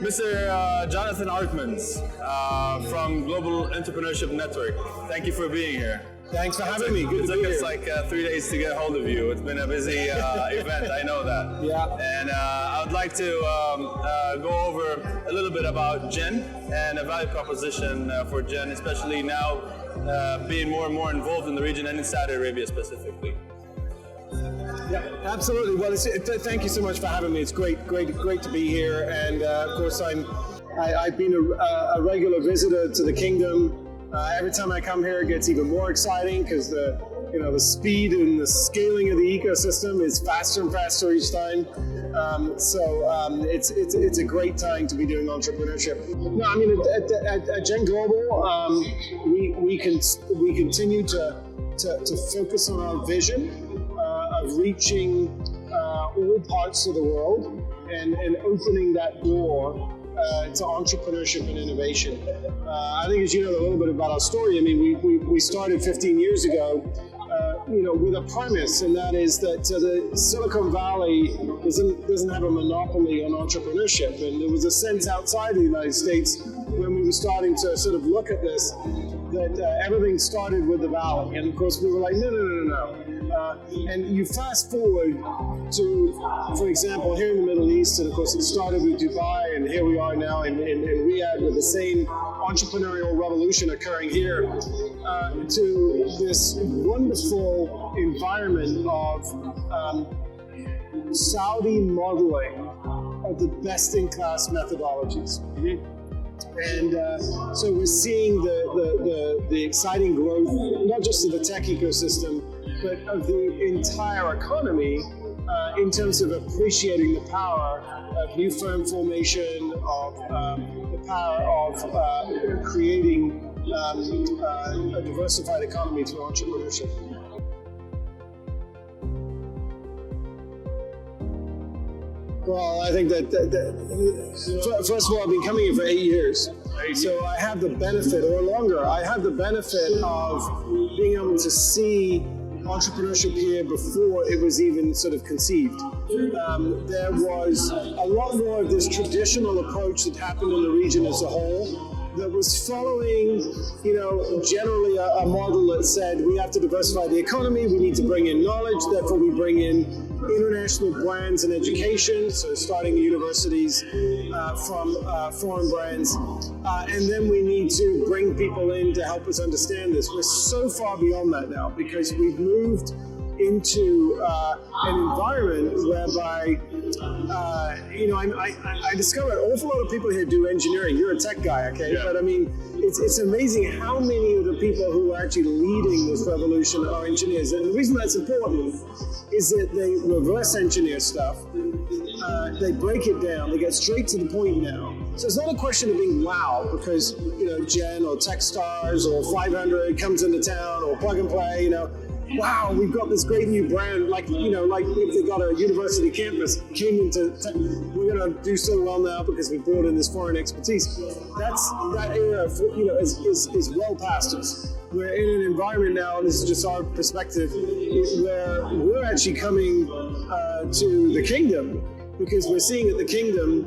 Mr. Jonathan Ortmans from Global Entrepreneurship Network. Thank you for being here. Thanks for having me. Good it to took be us here. like 3 days to get hold of you. It's been a busy event, I know that. Yeah. And I would like to go over a little bit about Gen and a value proposition for Gen, especially now being more and more involved in the region and in Saudi Arabia specifically. Yeah, absolutely. Well, thank you so much for having me. It's great to be here. And of course, I've been a regular visitor to the kingdom. Every time I come here, it gets even more exciting because the speed and the scaling of the ecosystem is faster and faster each time. It's a great time to be doing entrepreneurship. No, I mean at Gen Global, we continue to focus on our vision of reaching all parts of the world and opening that door to entrepreneurship and innovation. I think, as you know a little bit about our story, I mean, we started 15 years ago, with a premise, and that is that the Silicon Valley doesn't have a monopoly on entrepreneurship, and there was a sense outside the United States when we were starting to sort of look at this that everything started with the Valley, and of course we were like, no. And you fast forward to, for example, here in the Middle East, and of course it started with Dubai, and here we are now in Riyadh with the same entrepreneurial revolution occurring here, to this wonderful environment of Saudi modeling of the best-in-class methodologies. Mm-hmm. And so we're seeing the exciting growth, not just of the tech ecosystem, but of the entire economy in terms of appreciating the power of new firm formation, of the power of creating a diversified economy through entrepreneurship. Well, I think that first of all, I've been coming here for 8 years. So I have the benefit, or longer, I have the benefit of being able to see entrepreneurship here before it was even sort of conceived. There was a lot more of this traditional approach that happened in the region as a whole that was following, generally a model that said we have to diversify the economy, we need to bring in knowledge, therefore we bring in international brands and education, so starting universities from foreign brands, and then we need to bring people in to help us understand this. We're so far beyond that now because we've moved into an environment whereby, I discovered an awful lot of people here do engineering. You're a tech guy, okay? Yeah. But I mean, it's amazing how many of the people who are actually leading this revolution are engineers. And the reason that's important is that they reverse engineer stuff. They break it down. They get straight to the point now. So it's not a question of being wow because, Gen or Techstars or 500 comes into town or Plug and Play, wow, we've got this great new brand, like if they got a university campus, we're going to do so well now because we brought in this foreign expertise. That era, is well past us. We're in an environment now, and this is just our perspective, where we're actually coming to the kingdom because we're seeing at the kingdom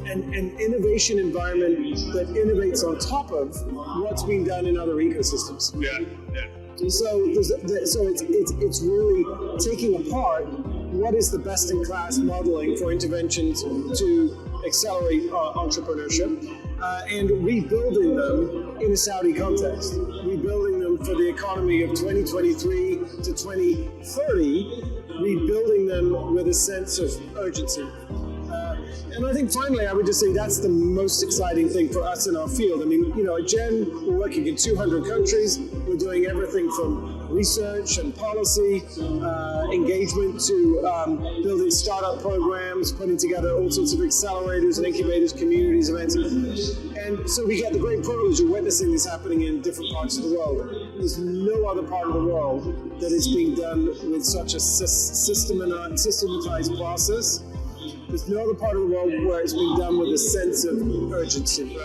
an innovation environment that innovates on top of what's being done in other ecosystems. Yeah. So it's really taking apart what is the best-in-class modeling for interventions to accelerate entrepreneurship and rebuilding them in a Saudi context, rebuilding them for the economy of 2023 to 2030, rebuilding them with a sense of urgency. And I think finally, I would just say that's the most exciting thing for us in our field. I mean, at Gen, we're working in 200 countries. We're doing everything from research and policy, engagement to building startup programs, putting together all sorts of accelerators and incubators, communities, events. And so we get the great privilege of witnessing this happening in different parts of the world. There's no other part of the world that is being done with such a systematized process. There's no other part of the world where it's being done with a sense of urgency.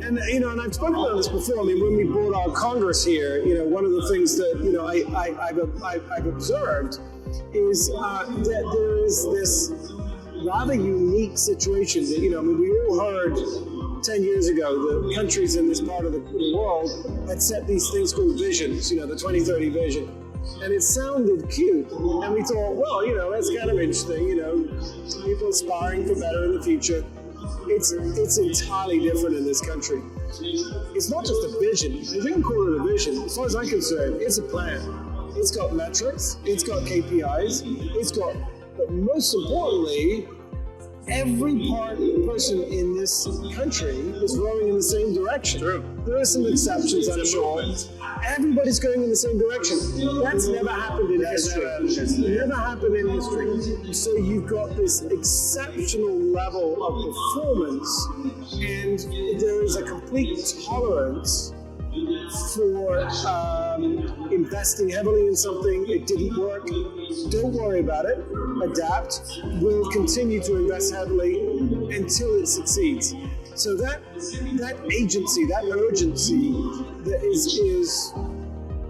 And I've spoken about this before. I mean, when we brought our Congress here, one of the things that I've observed is that there is this rather unique situation that, I mean, we all heard 10 years ago that countries in this part of the world had set these things called visions, the 2030 vision. And it sounded cute. And we thought, well, that's kind of interesting, people aspiring for better in the future. It's entirely different in this country. It's not just a vision. If you can call it a vision, as far as I'm concerned, it's a plan. It's got metrics, it's got KPIs, it's got, but most importantly, every person in this country is rowing in the same direction. True. There are some exceptions, I'm sure. Everybody's going in the same direction. That's never happened in history. Never happened in history. So you've got this exceptional level of performance, and there is a complete tolerance for investing heavily in something. It didn't work. Don't worry about it. Adapt. We'll continue to invest heavily until it succeeds. So that agency, that urgency, that is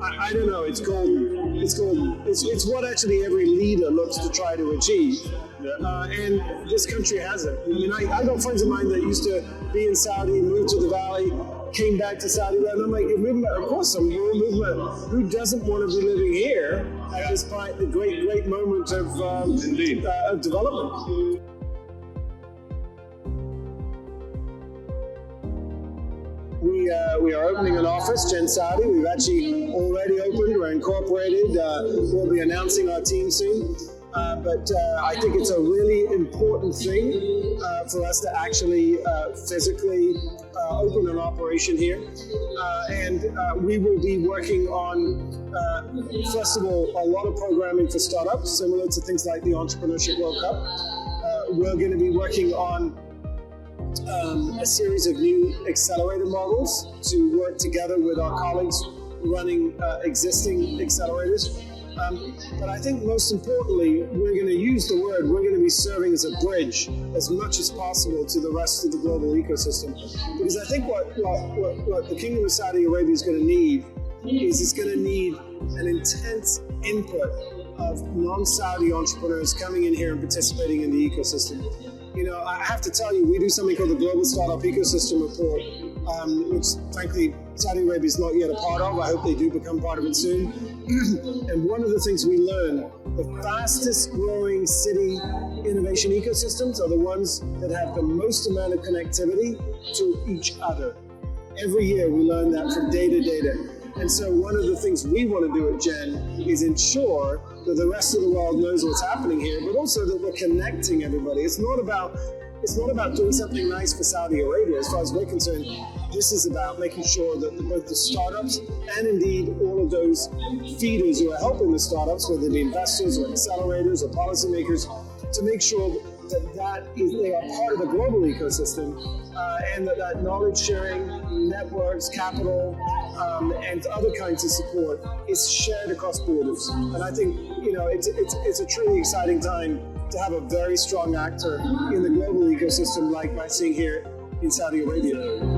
I don't know. It's golden. It's golden. It's what actually every leader looks to try to achieve. And this country has it. I mean, I got friends of mine that used to be in Saudi, moved to the Valley, came back to Saudi, and I'm like, of course, some movement. Who doesn't want to be living here at this point, the great moment of development? We are opening an office, Gen Saudi. We've actually already opened. We're incorporated. We'll be announcing our team soon. But I think it's a really important thing for us to actually physically open an operation here. And we will be working on, first of all, a lot of programming for startups, similar to things like the Entrepreneurship World Cup. We're going to be working on a series of new accelerator models to work together with our colleagues running existing accelerators. But I think most importantly, we're going to use the word, we're going to be serving as a bridge as much as possible to the rest of the global ecosystem. Because I think what the Kingdom of Saudi Arabia is going to need is it's going to need an intense input of non-Saudi entrepreneurs coming in here and participating in the ecosystem. I have to tell you, we do something called the Global Startup Ecosystem Report, which frankly, Saudi Arabia is not yet a part of. I hope they do become part of it soon. And one of the things we learn, the fastest growing city innovation ecosystems are the ones that have the most amount of connectivity to each other. Every year we learn that from data. And so one of the things we want to do at Gen is ensure that the rest of the world knows what's happening here, but also that we're connecting everybody. It's not about doing something nice for Saudi Arabia. As far as we're concerned, this is about making sure that both the startups and indeed all of those feeders who are helping the startups, whether they be investors or accelerators or policymakers, to make sure that they are part of the global ecosystem, and that knowledge sharing, networks, capital, and other kinds of support is shared across borders. And I think it's a truly exciting time to have a very strong actor in the global ecosystem like we're seeing here in Saudi Arabia.